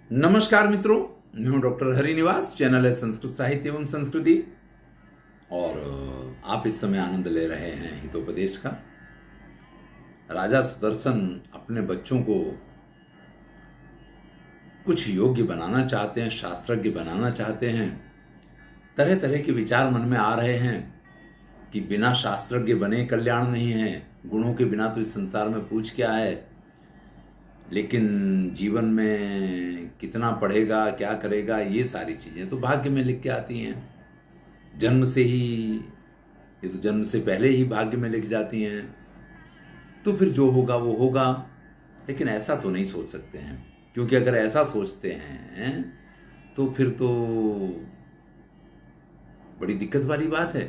नमस्कार मित्रों, मैं हूं डॉक्टर हरिनिवास। चैनल है संस्कृत साहित्य एवं संस्कृति और आप इस समय आनंद ले रहे हैं हितोपदेश का। राजा सुदर्शन अपने बच्चों को कुछ योग्य बनाना चाहते हैं, शास्त्रज्ञ बनाना चाहते हैं। तरह तरह के विचार मन में आ रहे हैं कि बिना शास्त्रज्ञ बने कल्याण नहीं है, गुणों के बिना तो इस संसार में पूछ क्या है। लेकिन जीवन में कितना पढ़ेगा, क्या करेगा, ये सारी चीजें तो भाग्य में लिख के आती हैं। जन्म से ही, ये तो जन्म से पहले ही भाग्य में लिख जाती हैं। तो फिर जो होगा वो होगा। लेकिन ऐसा तो नहीं सोच सकते हैं, क्योंकि अगर ऐसा सोचते हैं तो फिर तो बड़ी दिक्कत वाली बात है।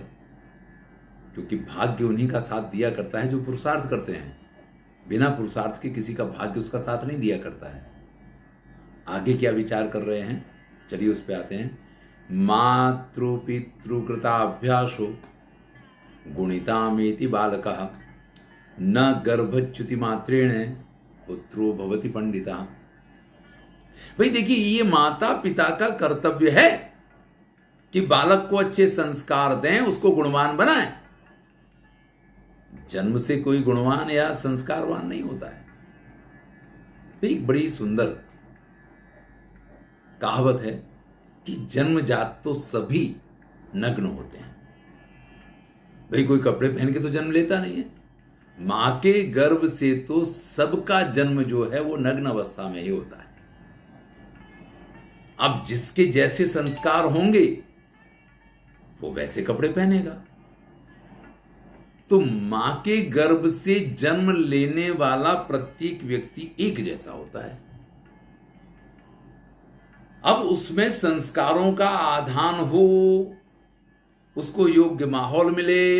क्योंकि भाग्य उन्हीं का साथ दिया करता है जो पुरुषार्थ करते हैं। बिना पुरुषार्थ के किसी का भाग्य उसका साथ नहीं दिया करता है। आगे क्या विचार कर रहे हैं, चलिए उस पे आते हैं। मातृ पितृ कृताभ्यासो गुणितामेति बालकः न गर्भच्युति मात्रेण पुत्रो भवति पंडिता। भाई देखिए, ये माता पिता का कर्तव्य है कि बालक को अच्छे संस्कार दें, उसको गुणवान बनाएं। जन्म से कोई गुणवान या संस्कारवान नहीं होता है। एक बड़ी सुंदर कहावत है कि जन्मजात तो सभी नग्न होते हैं। भाई कोई कपड़े पहन के तो जन्म लेता नहीं है। मां के गर्भ से तो सबका जन्म जो है वो नग्न अवस्था में ही होता है। अब जिसके जैसे संस्कार होंगे वो वैसे कपड़े पहनेगा। तो मां के गर्भ से जन्म लेने वाला प्रत्येक व्यक्ति एक जैसा होता है। अब उसमें संस्कारों का आधान हो, उसको योग्य माहौल मिले,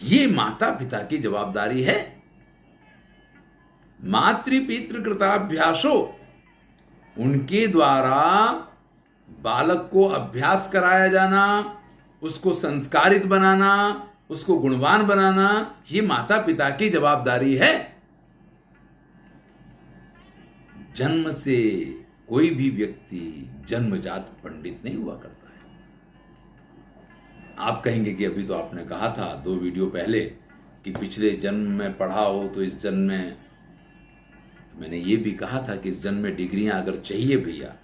ये माता पिता की जवाबदारी है। मातृ पितृ कृताभ्यासो, उनके द्वारा बालक को अभ्यास कराया जाना, उसको संस्कारित बनाना, उसको गुणवान बनाना, ये माता पिता की जवाबदारी है। जन्म से कोई भी व्यक्ति जन्मजात पंडित नहीं हुआ करता है। आप कहेंगे कि अभी तो आपने कहा था 2 वीडियो पहले कि पिछले जन्म में पढ़ा हो तो इस जन्म में, तो मैंने ये भी कहा था कि इस जन्म में डिग्रियां अगर चाहिए भैया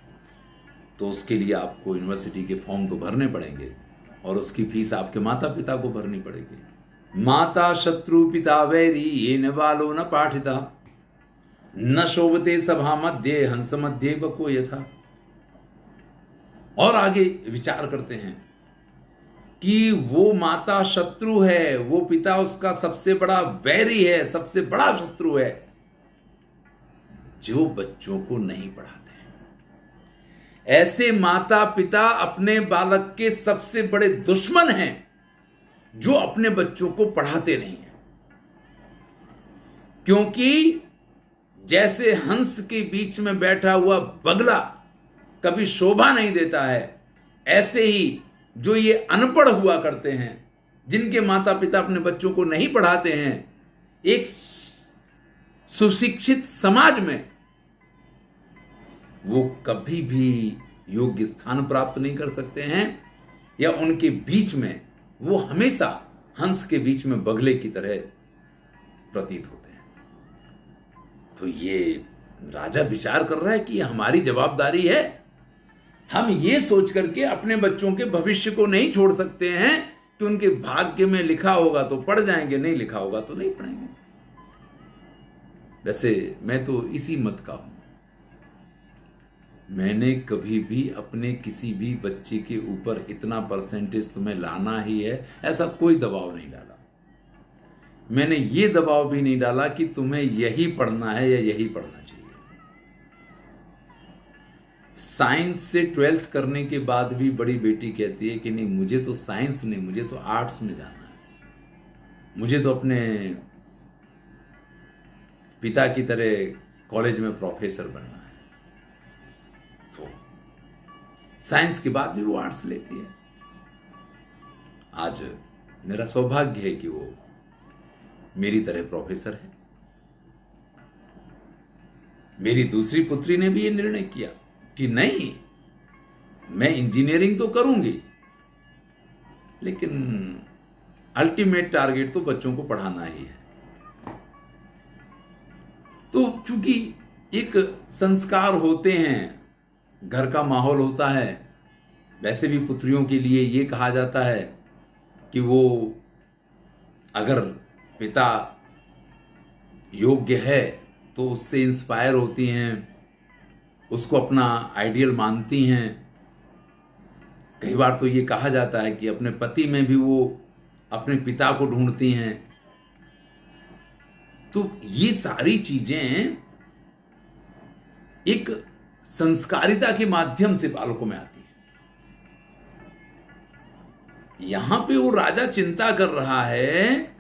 तो उसके लिए आपको यूनिवर्सिटी के फॉर्म तो भरने पड़ेंगे और उसकी फीस आपके माता पिता को भरनी पड़ेगी। माता शत्रु पिता वैरी ये न बालो न पाठिता न शोभते सभा मध्य हंस मध्य बको यथा। और आगे विचार करते हैं कि वो माता शत्रु है, वो पिता उसका सबसे बड़ा वैरी है, सबसे बड़ा शत्रु है जो बच्चों को नहीं पढ़ाते। ऐसे माता पिता अपने बालक के सबसे बड़े दुश्मन हैं जो अपने बच्चों को पढ़ाते नहीं हैं। क्योंकि जैसे हंस के बीच में बैठा हुआ बगला कभी शोभा नहीं देता है, ऐसे ही जो ये अनपढ़ हुआ करते हैं, जिनके माता पिता अपने बच्चों को नहीं पढ़ाते हैं, एक सुशिक्षित समाज में वो कभी भी योग्य स्थान प्राप्त नहीं कर सकते हैं, या उनके बीच में वो हमेशा हंस के बीच में बगले की तरह प्रतीत होते हैं। तो ये राजा विचार कर रहा है कि हमारी जवाबदारी है। हम ये सोच करके अपने बच्चों के भविष्य को नहीं छोड़ सकते हैं कि उनके भाग्य में लिखा होगा तो पढ़ जाएंगे, नहीं लिखा होगा तो नहीं पढ़ेंगे। वैसे मैं तो इसी मत का हूं। मैंने कभी भी अपने किसी भी बच्चे के ऊपर इतना परसेंटेज तुम्हें लाना ही है, ऐसा कोई दबाव नहीं डाला। मैंने ये दबाव भी नहीं डाला कि तुम्हें यही पढ़ना है या यही पढ़ना चाहिए। साइंस से 12th करने के बाद भी बड़ी बेटी कहती है कि नहीं, मुझे तो साइंस नहीं, मुझे तो आर्ट्स में जाना है, मुझे तो अपने पिता की तरह कॉलेज में प्रोफेसर बनना है। तो साइंस के बाद भी वो आर्ट्स लेती है। आज मेरा सौभाग्य है कि वो मेरी तरह प्रोफेसर है। मेरी दूसरी पुत्री ने भी ये निर्णय किया कि नहीं, मैं इंजीनियरिंग तो करूंगी, लेकिन अल्टीमेट टारगेट तो बच्चों को पढ़ाना ही है। तो चूंकि एक संस्कार होते हैं, घर का माहौल होता है, वैसे भी पुत्रियों के लिए ये कहा जाता है कि वो अगर पिता योग्य है तो उससे इंस्पायर होती हैं, उसको अपना आइडियल मानती हैं। कई बार तो ये कहा जाता है कि अपने पति में भी वो अपने पिता को ढूंढती हैं। तो ये सारी चीजें एक संस्कारिता के माध्यम से बालकों में आती है। यहां पे वो राजा चिंता कर रहा है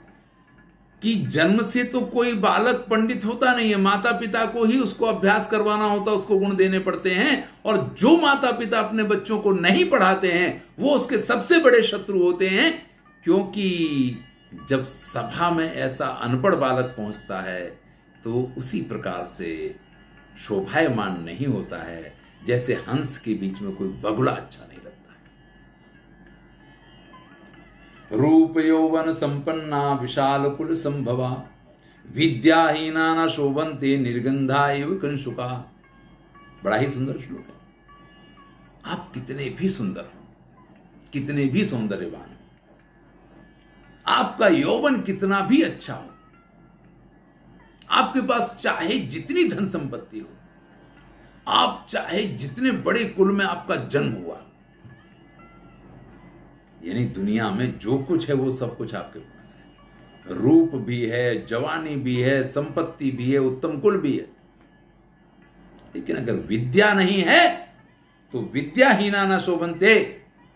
कि जन्म से तो कोई बालक पंडित होता नहीं है, माता पिता को ही उसको अभ्यास करवाना होता, उसको गुण देने पड़ते हैं। और जो माता पिता अपने बच्चों को नहीं पढ़ाते हैं वो उसके सबसे बड़े शत्रु होते हैं, क्योंकि जब सभा में ऐसा अनपढ़ बालक पहुंचता है तो उसी प्रकार से शोभायमान नहीं होता है जैसे हंस के बीच में कोई बगुला अच्छा नहीं लगता है। रूप यौवन संपन्ना विशाल कुल संभवा विद्याहीना न शोभन्ते निर्गंधा एव कंसुका। बड़ा ही सुंदर श्लोक है। आप कितने भी सुंदर हो, कितने भी सौंदर्यवान हो, आपका यौवन कितना भी अच्छा हो, आपके पास चाहे जितनी धन संपत्ति हो, आप चाहे जितने बड़े कुल में आपका जन्म हुआ, यानी दुनिया में जो कुछ है वो सब कुछ आपके पास है। रूप भी है, जवानी भी है, संपत्ति भी है, उत्तम कुल भी है, लेकिन अगर विद्या नहीं है तो विद्याहीना न शोभन्ते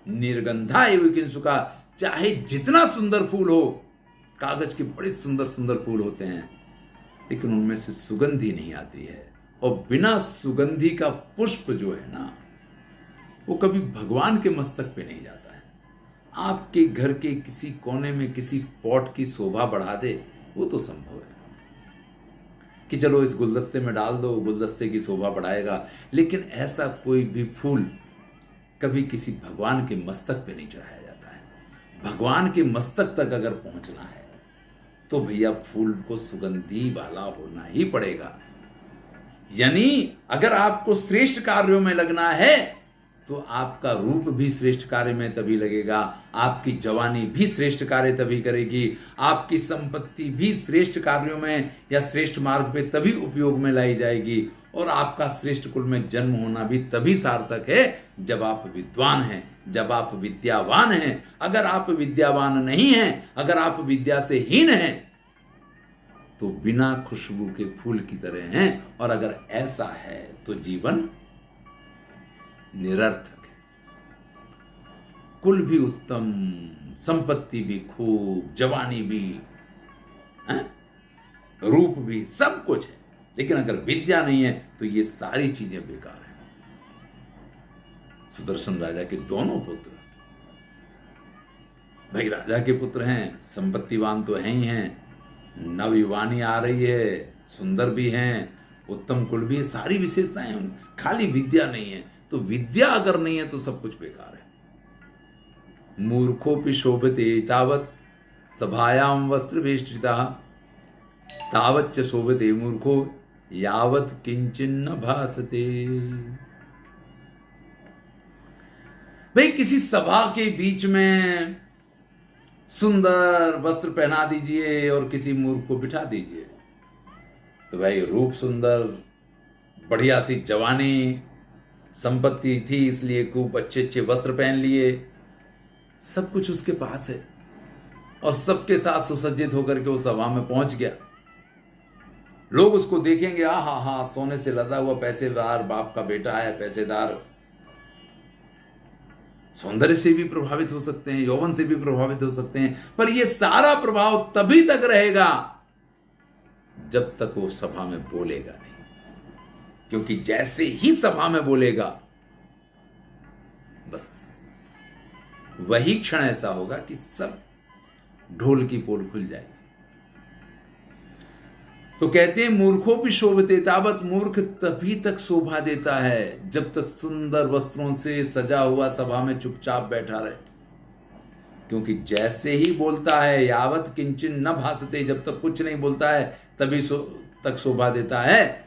निर्गंधा एव किंसुका। चाहे जितना सुंदर फूल हो, कागज के बड़े सुंदर सुंदर फूल होते हैं, लेकिन उनमें से सुगंधी नहीं आती है। और बिना सुगंधी का पुष्प जो है ना, वो कभी भगवान के मस्तक पे नहीं जाता है। आपके घर के किसी कोने में किसी पॉट की शोभा बढ़ा दे, वो तो संभव है कि चलो इस गुलदस्ते में डाल दो, गुलदस्ते की शोभा बढ़ाएगा, लेकिन ऐसा कोई भी फूल कभी किसी भगवान के मस्तक पे नहीं चढ़ाया जाता है। भगवान के मस्तक तक अगर पहुंचना है तो भैया फूल को सुगंधी वाला होना ही पड़ेगा। यानी अगर आपको श्रेष्ठ कार्यों में लगना है तो आपका रूप भी श्रेष्ठ कार्य में तभी लगेगा, आपकी जवानी भी श्रेष्ठ कार्य तभी करेगी, आपकी संपत्ति भी श्रेष्ठ कार्यों में या श्रेष्ठ मार्ग पे तभी उपयोग में लाई जाएगी, और आपका श्रेष्ठ कुल में जन्म होना भी तभी सार्थक है जब आप विद्वान हैं, जब आप विद्यावान हैं। अगर आप विद्यावान नहीं हैं, अगर आप विद्या से हीन हैं, तो बिना खुशबू के फूल की तरह हैं। और अगर ऐसा है तो जीवन निरर्थक है। कुल भी उत्तम, संपत्ति भी खूब, जवानी भी, रूप भी, सब कुछ है, लेकिन अगर विद्या नहीं है तो ये सारी चीजें बेकार है। सुदर्शन राजा के दोनों पुत्र, भाई राजा के पुत्र हैं, संपत्तिवान तो हैं ही हैं, नवयुवानी आ रही है, सुंदर भी हैं, उत्तम कुल भी है, सारी विशेषताएं हैं, खाली विद्या नहीं है। तो विद्या अगर नहीं है तो सब कुछ बेकार है। मूर्खोपि शोभते तावत् सभायां वस्त्र वेष्टितः तावच्च शोभते मूर्खो यावत् किंचिन्न भासते। भाई किसी सभा के बीच में सुंदर वस्त्र पहना दीजिए और किसी मूर्ख को बिठा दीजिए, तो भाई रूप सुंदर, बढ़िया सी जवानी, संपत्ति थी इसलिए खूब अच्छे अच्छे वस्त्र पहन लिए, सब कुछ उसके पास है, और सबके साथ सुसज्जित होकर के वो सभा में पहुंच गया। लोग उसको देखेंगे, हा, सोने से लदा हुआ पैसेदार बाप का बेटा है, पैसेदार, सौंदर्य से भी प्रभावित हो सकते हैं, यौवन से भी प्रभावित हो सकते हैं, पर यह सारा प्रभाव तभी तक रहेगा जब तक वो सभा में बोलेगा नहीं। क्योंकि जैसे ही सभा में बोलेगा, बस वही क्षण ऐसा होगा कि सब ढोल की पोल खुल जाएगी। तो कहते हैं मूर्खों भी शोभते तावत, मूर्ख तभी तक शोभा देता है जब तक सुंदर वस्त्रों से सजा हुआ सभा में चुपचाप बैठा रहे। क्योंकि जैसे ही बोलता है यावत किंचन न भासते, जब तक कुछ नहीं बोलता है तभी तक शोभा देता है,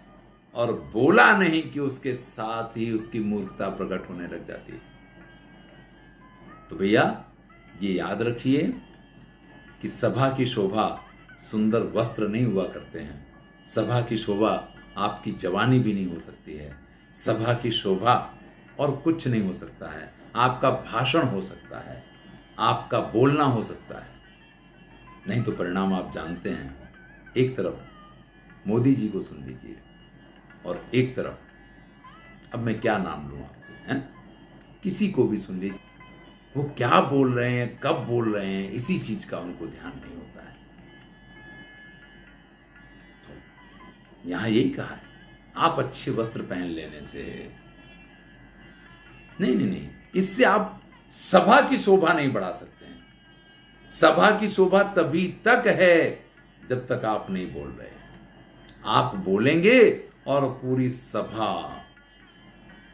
और बोला नहीं कि उसके साथ ही उसकी मूर्खता प्रकट होने लग जाती है। तो भैया ये याद रखिए कि सभा की शोभा सुंदर वस्त्र नहीं हुआ करते हैं। सभा की शोभा आपकी जवानी भी नहीं हो सकती है। सभा की शोभा और कुछ नहीं हो सकता है। आपका भाषण हो सकता है, आपका बोलना हो सकता है, नहीं तो परिणाम आप जानते हैं। एक तरफ मोदी जी को सुन लीजिए और एक तरफ, अब मैं क्या नाम लूं आपसे, हैं, किसी को भी सुन लीजिए, वो क्या बोल रहे हैं, कब बोल रहे हैं, इसी चीज का उनको ध्यान नहीं होता है। तो यहां यही कहा है, आप अच्छे वस्त्र पहन लेने से नहीं, इससे आप सभा की शोभा नहीं बढ़ा सकते हैं। सभा की शोभा तभी तक है जब तक आप नहीं बोल रहे हैं। आप बोलेंगे और पूरी सभा,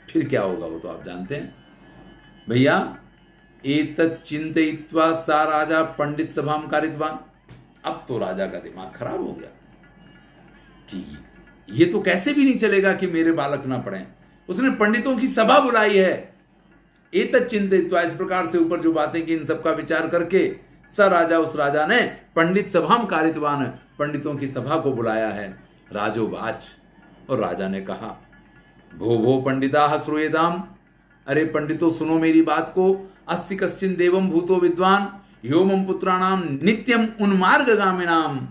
फिर क्या होगा वो तो आप जानते हैं भैया। एतत् चिंतयित्वा सा राजा पंडित सभाम कारितवान। अब तो राजा का दिमाग खराब हो गया कि ये तो कैसे भी नहीं चलेगा कि मेरे बालक ना पढ़ें। उसने पंडितों की सभा बुलाई है। एतत् चिंतयित्वा, इस प्रकार से ऊपर जो बातें की इन सबका विचार करके स राजा, उस राजा ने पंडित सभाम कारितवान, पंडितों की सभा को बुलाया है। राजोवाच, और राजा ने कहा, भो भो पंडिता श्रूयताम, अरे पंडितों सुनो मेरी बात को। अस्ति कश्चिन देवम भूतो विद्वान योमम पुत्राणाम नित्यम उन्मार्गगामिनाम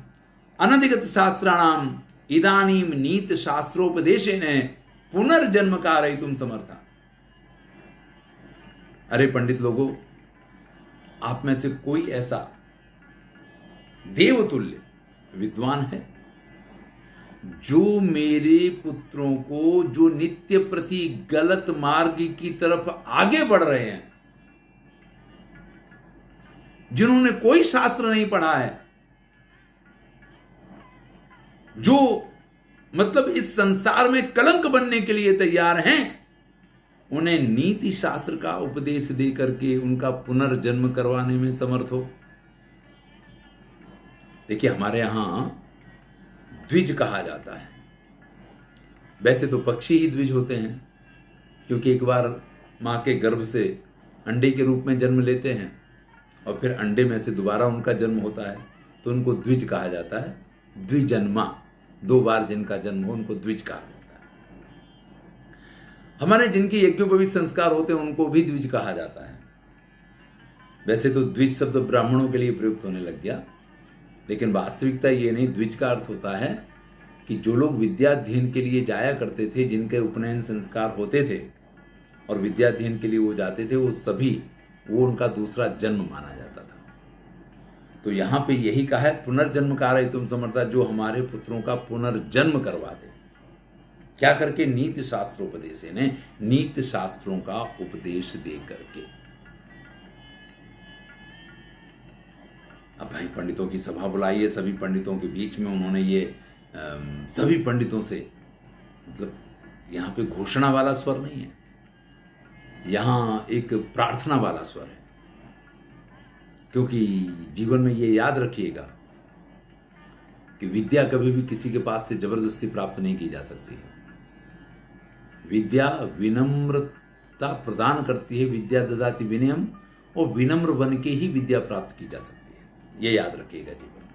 अनधिगत शास्त्राणाम इदानीम नीत शास्त्रोपदेशेन पुनर्जन्म कारयितुम समर्था। अरे पंडित लोगों, आप में से कोई ऐसा देवतुल्य विद्वान है जो मेरे पुत्रों को, जो नित्य प्रति गलत मार्ग की तरफ आगे बढ़ रहे हैं, जिन्होंने कोई शास्त्र नहीं पढ़ा है, जो मतलब इस संसार में कलंक बनने के लिए तैयार हैं, उन्हें नीति शास्त्र का उपदेश दे करके उनका पुनर्जन्म करवाने में समर्थ हो। देखिए हमारे यहां द्विज कहा जाता है। वैसे तो पक्षी ही द्विज होते हैं, क्योंकि एक बार मां के गर्भ से अंडे के रूप में जन्म लेते हैं और फिर अंडे में से दोबारा उनका जन्म होता है, तो उनको द्विज कहा जाता है। द्विजन्मा, 2 बार जिनका जन्म हो उनको द्विज कहा जाता है। हमारे जिनके यज्ञोपवीत संस्कार होते हैं उनको भी द्विज कहा जाता है। वैसे तो द्विज शब्द ब्राह्मणों के लिए प्रयुक्त होने लग गया, लेकिन वास्तविकता ये नहीं। द्विज का अर्थ होता है कि जो लोग विद्याध्ययन के लिए जाया करते थे, जिनके उपनयन संस्कार होते थे और विद्याध्ययन के लिए वो जाते थे, वो उनका दूसरा जन्म माना जाता था। तो यहां पे यही कहा है, पुनर्जन्म कारयितुम समर्था, जो हमारे पुत्रों का पुनर्जन्म करवा दे। क्या करके? नीति शास्त्रोपदेश, ने नीति शास्त्रों का उपदेश दे करके। अब भाई पंडितों की सभा बुलाई है, सभी पंडितों के बीच में उन्होंने ये सभी पंडितों से, मतलब यहाँ पे घोषणा वाला स्वर नहीं है, यहाँ एक प्रार्थना वाला स्वर है। क्योंकि जीवन में ये याद रखिएगा कि विद्या कभी भी किसी के पास से जबरदस्ती प्राप्त नहीं की जा सकती है। विद्या विनम्रता प्रदान करती है, विद्या ददाति विनयम, और विनम्र बन के ही विद्या प्राप्त की जा सकती है। ये याद रखिएगा जीवन में।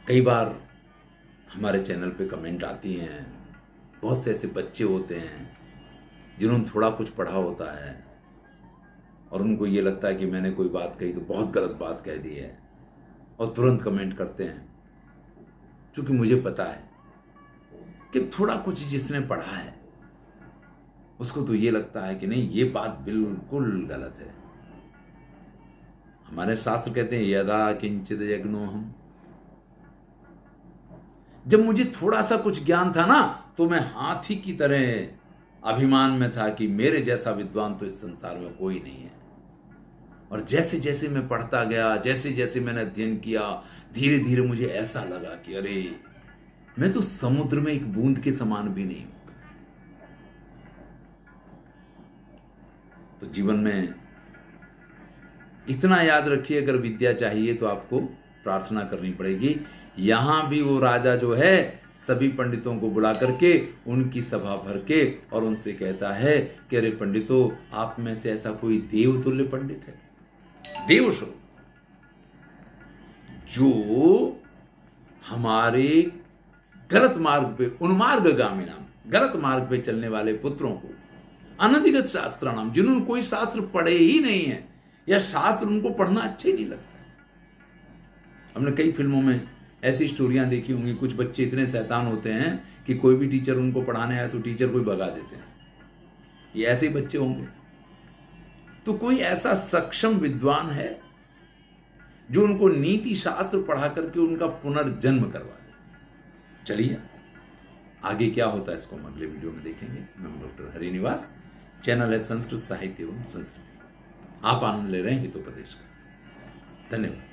कई बार हमारे चैनल पे कमेंट आती हैं, बहुत से ऐसे बच्चे होते हैं जिन्होंने थोड़ा कुछ पढ़ा होता है और उनको ये लगता है कि मैंने कोई बात कही तो बहुत गलत बात कह दी है, और तुरंत कमेंट करते हैं। क्योंकि मुझे पता है कि थोड़ा कुछ जिसने पढ़ा है उसको तो ये लगता है कि नहीं, ये बात बिल्कुल गलत है। हमारे शास्त्र कहते हैं यदा किंचित यज्ञोहम, जब मुझे थोड़ा सा कुछ ज्ञान था ना, तो मैं हाथी की तरह अभिमान में था कि मेरे जैसा विद्वान तो इस संसार में कोई नहीं है। और जैसे जैसे मैं पढ़ता गया, जैसे जैसे मैंने अध्ययन किया, धीरे धीरे मुझे ऐसा लगा कि अरे मैं तो समुद्र में एक बूंद के समान भी नहीं हूं। तो जीवन में इतना याद रखिए, अगर विद्या चाहिए तो आपको प्रार्थना करनी पड़ेगी। यहां भी वो राजा जो है सभी पंडितों को बुला करके उनकी सभा भर के और उनसे कहता है कि अरे पंडितों, आप में से ऐसा कोई देवतुल्य पंडित है, देवस्वरूप, जो हमारे गलत मार्ग पे, उन्मार्गगामी नाम, गलत मार्ग पे चलने वाले पुत्रों को, अनधिगत शास्त्र नाम, जिन्होंने कोई शास्त्र पढ़े ही नहीं है या शास्त्र उनको पढ़ना अच्छा ही नहीं लगता। हमने कई फिल्मों में ऐसी स्टोरियां देखी होंगी, कुछ बच्चे इतने शैतान होते हैं कि कोई भी टीचर उनको पढ़ाने आए तो टीचर को ही भगा देते हैं। ये ऐसे ही बच्चे होंगे। तो कोई ऐसा सक्षम विद्वान है जो उनको नीति शास्त्र पढ़ा करके उनका पुनर्जन्म करवा दे। चलिए आगे क्या होता है इसको हम अगले वीडियो में देखेंगे। मैं हूं डॉक्टर हरिनिवास, चैनल है संस्कृत साहित्य एवं संस्कृति। आप आनंद ले रहे हैं हितोपदेश का। धन्यवाद।